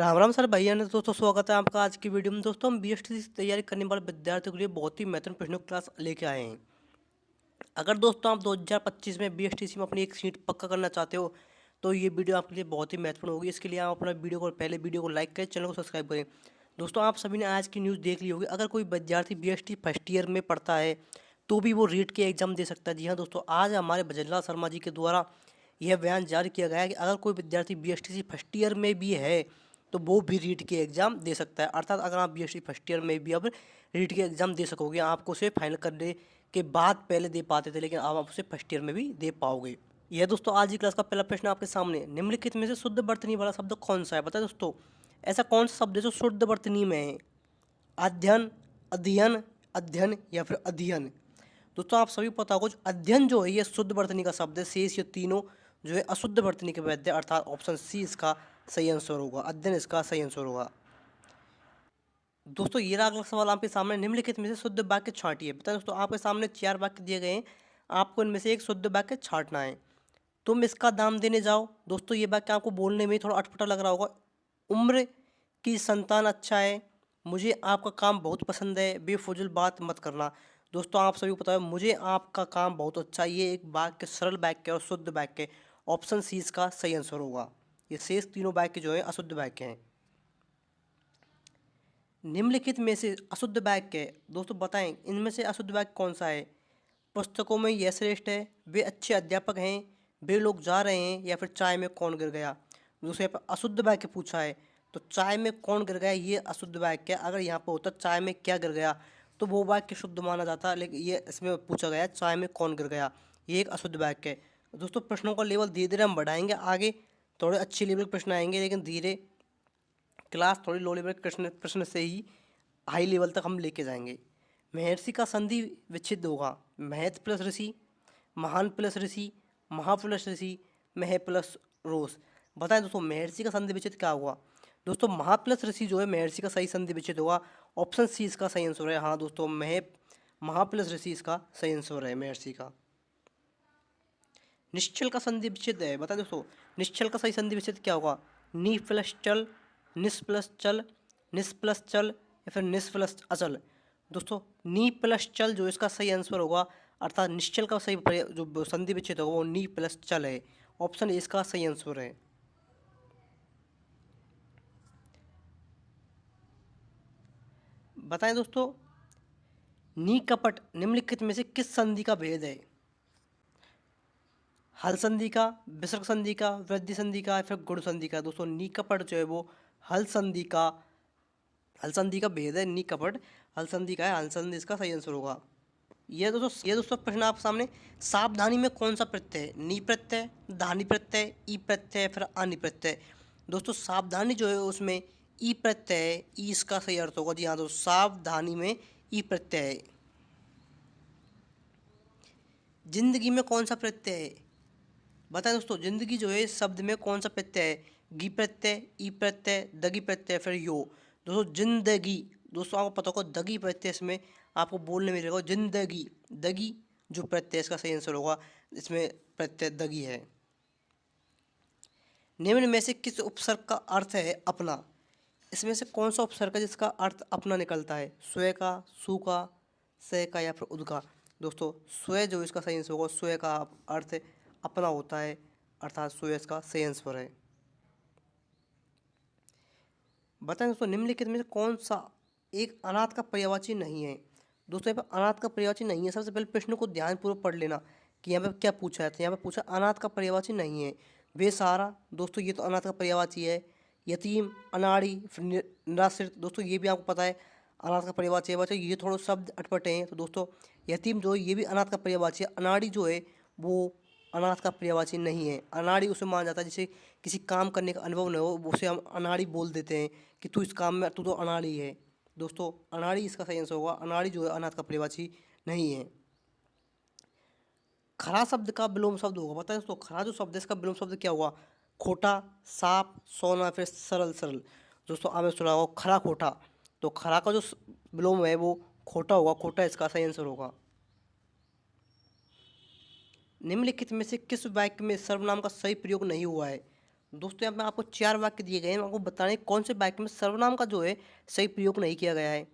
Ram Ram sir भैया ने दोस्तों स्वागत है आपका आज की वीडियो में। दोस्तों हम बीएसटी की तैयारी करने वाले विद्यार्थियों के लिए बहुत ही महत्वपूर्ण प्रश्नों की क्लास लेके आए हैं। अगर दोस्तों आप 2025 में बीएसटीसी में अपनी एक सीट पक्का करना चाहते हो तो ये वीडियो आपके लिए बहुत ही महत्वपूर्ण होगी। इसके लिए आप अपना वीडियो को लाइक करें, चैनल को सब्सक्राइब करें। दोस्तों आप सभी ने आज की न्यूज़ देख ली होगी। अगर कोई विद्यार्थी बीएसटी फर्स्ट ईयर में पढ़ता है तो भी वो रीट के एग्जाम दे सकता है। जी हाँ दोस्तों, आज हमारे भजनलाल शर्मा जी के द्वारा यह बयान जारी किया गया है कि अगर कोई विद्यार्थी बीएसटीसी फर्स्ट ईयर में भी है तो वो भी रीट के एग्ज़ाम दे सकता है। अर्थात अगर आप बीएसटी फर्स्ट ईयर में भी अब रीट के एग्ज़ाम दे सकोगे। आपको उसे फाइनल करने के बाद पहले दे पाते थे, लेकिन अब आप उसे फर्स्ट ईयर में भी दे पाओगे। यह दोस्तों आज की क्लास का पहला प्रश्न आपके सामने। निम्नलिखित में से शुद्ध वर्तनी वाला शब्द कौन सा है? बताए दोस्तों, ऐसा कौन सा शब्द है जो शुद्ध वर्तनी में है? अध्ययन, अध्ययन, अध्ययन या फिर अध्ययन। दोस्तों आप सभी को पता होगा, जो अध्ययन जो है ये शुद्ध वर्तनी का शब्द है। शेष ये तीनों जो है अशुद्ध वर्तनी के वैध है, अर्थात ऑप्शन सी इसका सही आंसर होगा। अध्ययन इसका सही आंसर होगा। दोस्तों ये रहा अगला सवाल आपके सामने। निम्नलिखित में से शुद्ध वाक्य छांटिए। बताएं दोस्तों, आपके सामने 4 वाक्य दिए गए हैं, आपको इनमें से एक शुद्ध वाक्य छांटना है। तुम इसका दाम देने जाओ। दोस्तों ये वाक्य आपको बोलने में थोड़ा अटपटा लग रहा होगा। उम्र की संतान अच्छा है। मुझे आपका काम बहुत पसंद है। बेफुजुल बात मत करना। दोस्तों आप सभी को पता है, मुझे आपका काम बहुत अच्छा है, ये एक वाक्य सरल वाक्य और शुद्ध वाक्य। ऑप्शन सी इसका सही आंसर होगा। ये शेष तीनों वाक्य जो है अशुद्ध वाक्य हैं। निम्नलिखित में से अशुद्ध वाक्य दोस्तों बताएं, इनमें से अशुद्ध वाक्य कौन सा है? पुस्तकों में यह श्रेष्ठ है, वे अच्छे अध्यापक हैं, वे लोग जा रहे हैं, या फिर चाय में कौन गिर गया। दूसरे पर अशुद्ध वाक्य पूछा है, तो चाय में कौन गिर गया ये अशुद्ध वाक्य है। अगर यहाँ पर होता चाय में क्या गिर गया तो वो वाक्य शुद्ध माना जाता, लेकिन ये इसमें पूछा गया चाय में कौन गिर गया, ये एक अशुद्ध वाक्य है। दोस्तों प्रश्नों का लेवल धीरे धीरे हम बढ़ाएंगे, आगे थोड़े अच्छे लेवल के प्रश्न आएंगे, लेकिन धीरे क्लास थोड़ी लो लेवल के प्रश्न से ही हाई लेवल तक हम लेके जाएंगे। महर्षि का संधि विच्छेद होगा महत प्लस ऋषि, महान प्लस ऋषि, महा प्लस ऋषि, मह प्लस रोष। बताएं दोस्तों महर्षि का संधि विच्छेद क्या होगा? दोस्तों महा प्लस ऋषि जो है महर्षि का सही संधि विच्छेद होगा। ऑप्शन सी इसका सही आंसर है। हाँ दोस्तों, महा प्लस ऋषि इसका सही आंसर है महर्षि का। निश्चल का संधि विच्छेद है। बताएं दोस्तों निश्चल का सही संधि विच्छेद क्या होगा? नी प्लस चल, निस प्लस चल, निस प्लस चल, या फिर निस प्लस अचल। दोस्तों नी प्लस चल जो इसका सही आंसर होगा, अर्थात निश्चल का सही जो संधि विच्छेद होगा वो नी प्लस चल है। ऑप्शन ए इसका सही आंसर है। बताएं दोस्तों, नी कपट निम्नलिखित में से किस संधि का भेद है? हल संधि का, विसर्ग संधि का, वृद्धि संधि का, या फिर गुण संधि का। दोस्तों निकपट जो है वो हल संधि का भेद है। निकपट हल संधि का है, हल संधि इसका सही आंसर होगा। ये दोस्तों प्रश्न आप सामने। सावधानी में कौन सा प्रत्यय है? नी प्रत्यय, धानी प्रत्यय, ई प्रत्यय, फिर अनि प्रत्यय। दोस्तों सावधानी जो है उसमें ई प्रत्यय है, ई इसका सही अर्थ होगा। जी हाँ दोस्तों, सावधानी में ई प्रत्यय है। जिंदगी में कौन सा प्रत्यय है? बताएं दोस्तों, जिंदगी जो है शब्द में कौन सा प्रत्यय है? गी प्रत्यय, ई प्रत्यय, दगी प्रत्यय, फिर यो। दोस्तों जिंदगी, दोस्तों आपको पता होगा दगी प्रत्यय इसमें आपको बोलने में रहेगा जिंदगी। दगी जो प्रत्यय इसका सही आंसर होगा, इसमें प्रत्यय दगी है। निम्न में से किस उपसर्ग का अर्थ है अपना? इसमें से कौन सा उपसर्ग है जिसका अर्थ अपना निकलता है? स्वय का, सु का, से का, या फिर उद का। दोस्तों स्वय जो इसका सही आंसर होगा, स्वय का अर्थ अपना होता है, अर्थात स्वय इसका सही आंसर है। बताएं दोस्तों, निम्नलिखित में से कौन सा एक अनाथ का पर्यायवाची नहीं है? दोस्तों यहाँ पर अनाथ का पर्यायवाची नहीं है। सबसे पहले प्रश्न को ध्यानपूर्वक पढ़ लेना कि यहाँ पे क्या पूछा है। तो यहाँ पे पूछा अनाथ का पर्यायवाची नहीं है। बेसहारा, दोस्तों ये तो अनाथ का पर्यायवाची है। यतीम, अनाड़ी, फिर निराश्रित, दोस्तों ये भी आपको पता है अनाथ का पर्यायवाची है। बच्चों ये थोड़े शब्द अटपटे हैं, तो दोस्तों यतीम जो है ये भी अनाथ का पर्यायवाची है। अनाड़ी जो है वो अनाथ का पर्यायवाची नहीं है। अनाड़ी उसे माना जाता है जिसे किसी काम करने का अनुभव न हो, उसे हम अनाड़ी बोल देते हैं कि तू इस काम में तू तो अनाड़ी है। दोस्तों अनाड़ी इसका सही आंसर होगा। अनाड़ी जो है अनाथ का पर्यायवाची नहीं है। खरा शब्द का विलोम शब्द होगा। बताएं दोस्तों, खरा जो शब्द है इसका विलोम शब्द क्या हुआ? खोटा, साफ, सोना, फिर सरल सरल। दोस्तों आपने सुना होगा खरा खोटा, तो खरा का जो विलोम है वो खोटा होगा। खोटा इसका सही आंसर होगा। निम्नलिखित में से किस वाक्य में सर्वनाम का सही प्रयोग नहीं हुआ है? दोस्तों यहाँ पे आपको 4 वाक्य दिए गए हैं, आपको बताने कौन से वाक्य में सर्वनाम का जो है सही प्रयोग नहीं किया गया है।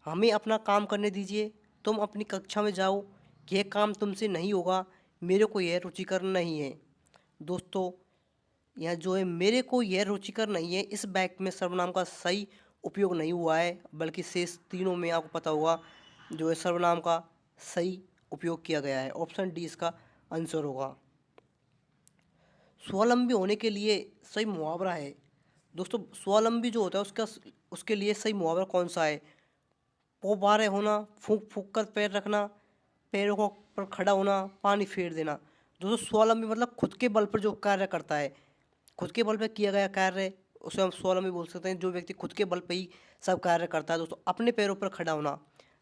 हमें अपना काम करने दीजिए, तुम अपनी कक्षा में जाओ, यह काम तुमसे नहीं होगा, मेरे को यह रुचिकर नहीं है। दोस्तों यहाँ जो है मेरे को यह रुचिकर नहीं है, इस वाक्य में सर्वनाम का सही उपयोग नहीं हुआ है, बल्कि शेष तीनों में आपको पता होगा जो है सर्वनाम का सही उपयोग किया गया है। ऑप्शन डी इसका आंसर होगा। स्वावलंबी होने के लिए सही मुहावरा है। दोस्तों स्वावलंबी जो होता है उसके लिए सही मुहावरा कौन सा है? पोबारे होना, फूंक फूंक कर पैर रखना, पैरों को पर खड़ा होना, पानी फेर देना। दोस्तों स्वावलंबी मतलब खुद के बल पर जो कार्य करता है, खुद के बल पर किया गया कार्य, उसे हम स्वावलंबी बोल सकते हैं। जो व्यक्ति खुद के बल पर ही सब कार्य करता है। दोस्तों अपने पैरों पर खड़ा होना,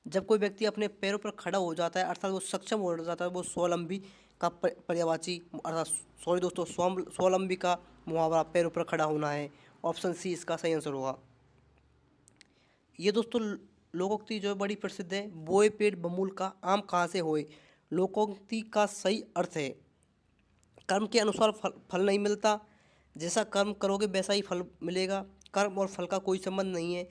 जब कोई व्यक्ति अपने पैरों पर खड़ा हो जाता है अर्थात वो सक्षम हो जाता है, वो स्वावलंबी का पर्यायवाची अर्थात सॉरी दोस्तों स्वावलंबी का मुहावरा पैरों पर खड़ा होना है। ऑप्शन सी इसका सही आंसर होगा। ये दोस्तों लोकोक्ति जो है बड़ी प्रसिद्ध है, बोए पेड़ बमूल का आम कहाँ से होए। लोकोक्ति का सही अर्थ है कर्म के अनुसार फल नहीं मिलता, जैसा कर्म करोगे वैसा ही फल मिलेगा, कर्म और फल का कोई संबंध नहीं है,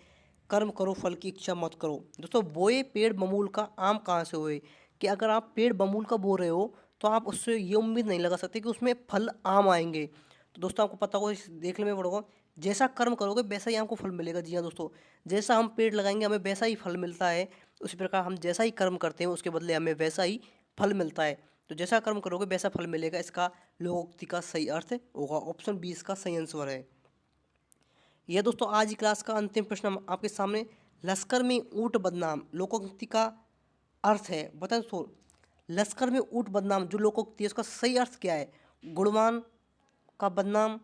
कर्म करो फल की इच्छा मत करो। दोस्तों बोए पेड़ बमूल का आम कहाँ से हुए, कि अगर आप पेड़ बमूल का बो रहे हो तो आप उससे ये उम्मीद नहीं लगा सकते कि उसमें फल आम आएंगे। तो दोस्तों आपको पता होगा, इस देखने में पड़ोगा, जैसा कर्म करोगे वैसा ही आपको फल मिलेगा। जी हाँ दोस्तों, जैसा हम पेड़ लगाएंगे हमें वैसा ही फल मिलता है, उसी प्रकार हम जैसा ही कर्म करते हैं उसके बदले हमें वैसा ही फल मिलता है। तो जैसा कर्म करोगे वैसा फल मिलेगा, इसका लोकोक्ति का सही अर्थ होगा। ऑप्शन बी इसका सही आंसर है। यह दोस्तों आज की क्लास का अंतिम प्रश्न हम आपके सामने, लश्कर में ऊंट बदनाम लोकोक्ति का अर्थ है। बताएं दोस्तों, लश्कर में ऊंट बदनाम जो लोकोक्ति है उसका सही अर्थ क्या है? गुणवान का बदनाम,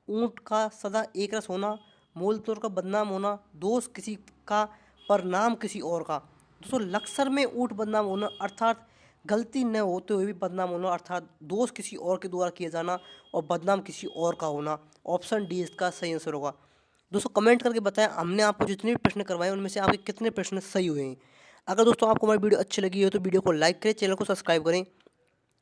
ऊंट का सदा एक रस होना, मूल तौर का बदनाम होना, दोष किसी का पर नाम किसी और का। दोस्तों लश्कर में ऊंट बदनाम होना अर्थात गलती न होते हुए भी बदनाम होना, अर्थात दोष किसी और के द्वारा किया जाना और बदनाम किसी और का होना। ऑप्शन डी इसका सही आंसर होगा। दोस्तों कमेंट करके बताएं हमने आपको जितने भी प्रश्न करवाए उनमें से आपके कितने प्रश्न सही हुए हैं। अगर दोस्तों आपको हमारी वीडियो अच्छी लगी हो तो वीडियो को लाइक करें, चैनल को सब्सक्राइब करें।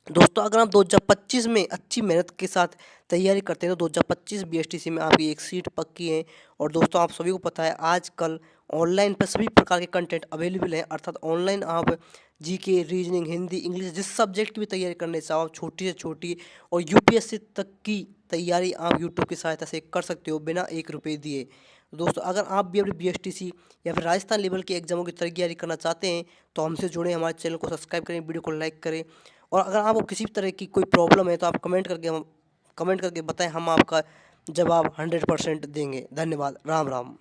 दोस्तों अगर आप 2025 में अच्छी मेहनत के साथ तैयारी करते हैं तो 2025 बीएसटीसी में आपकी एक सीट पक्की है। और दोस्तों आप सभी को पता है आजकल ऑनलाइन पर सभी प्रकार के कंटेंट अवेलेबल हैं, अर्थात ऑनलाइन आप जीके, रीजनिंग, हिंदी, इंग्लिश जिस सब्जेक्ट की भी तैयारी करने चाहो, छोटी से छोटी और यूपीएससी तक की तैयारी आप यूट्यूब की सहायता से कर सकते हो बिना 1 रुपये दिए। दोस्तों अगर आप भी अपनी बीएसटीसी या फिर राजस्थान लेवल के एग्जामों की तैयारी करना चाहते हैं तो हमसे जुड़े, हमारे चैनल को सब्सक्राइब करें, वीडियो को लाइक करें। और अगर आपको किसी भी तरह की कोई प्रॉब्लम है तो आप कमेंट करके बताएं, हम आपका जवाब 100% देंगे। धन्यवाद। राम राम।